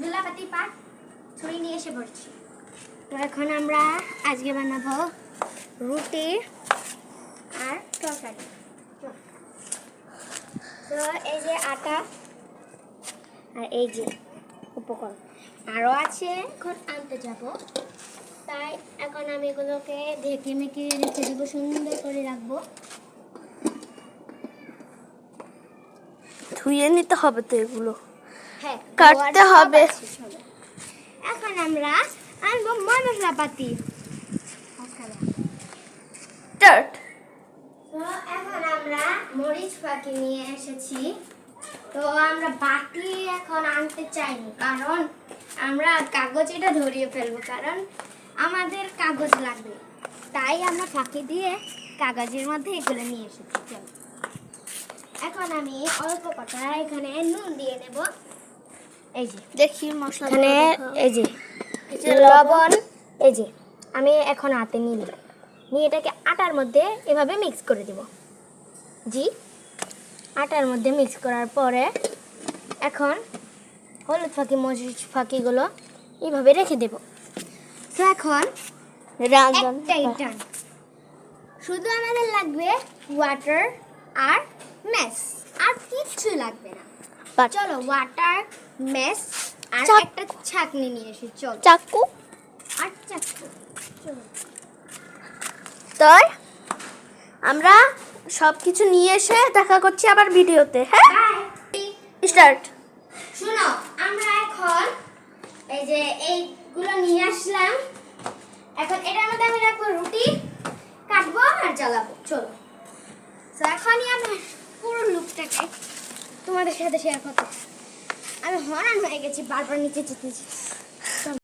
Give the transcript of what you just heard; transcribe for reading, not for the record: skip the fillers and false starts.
ঝুলাপাতি পাট ছুরি নিয়ে এসে পড়ছি। তো এখন আমরা আজকে বানাবো রুটি আর তরকারি। তো এই যে আটা আর এই যে উপকরণ আরও আছে, এখন আনতে যাব। তাই এখন আমি এগুলোকে ঢেকে মেখে রেখে দেবো, সুন্দর করে রাখবো। ধুয়ে নিতে হবে তো এগুলো, হ্যাঁ, কাটতে হবে। এখন আমরা আনবো মশলাপাতি। স্টার্ট। তো এখন আমরা মরিচ বাটি নিয়ে এসেছি। তো আমরা বাটি এখন আনতে চাইনি, কারণ আমরা কাগজ এটা ধরিয়ে ফেলবো, কারণ আমাদের কাগজ লাগবে। তাই আমরা ফাঁকি দিয়ে কাগজের মধ্যে এগুলো নিয়ে এসেছি। চলো এখন আমি অল্প কটা এখানে নুন দিয়ে নেব। এই যে দেখি মশলা এখানে এই যে লবণ, এই যে আমি এখন হাতে নিয়ে এটাকে আটার মধ্যে এভাবে মিক্স করে দেব। জি, আটার মধ্যে মিক্স করার পরে এখন হলুদ ফাঁকি মরিচ ফাঁকিগুলো এইভাবে রেখে দেব। তো এখন একটাই টান, শুধু আমাদের লাগবে ওয়াটার আর ম্যাশ, আর কিচ্ছু লাগবে না। চলো ওয়াটার, ম্যাশ আর একটা ছাঁকনি নিয়ে এসে, চলো চাকু আর চাকু। চলো তাই আমরা সবকিছু নিয়ে এসে দেখা করছি আবার ভিডিওতে। হ্যাঁ, স্টার্ট। শুনো, আমরা এখন এই যে এইগুলো নিয়ে আসলাম। এখন এটার মধ্যে আমি রাখবো রুটি, কাটবো আর জ্বালাবো। চলো, তো এখনই আমি পুরো লুকটাকে তোমাদের সাথে শেয়ার করতে। আমি হরান হয়ে গেছি, বারবার নিচে যেতেছি।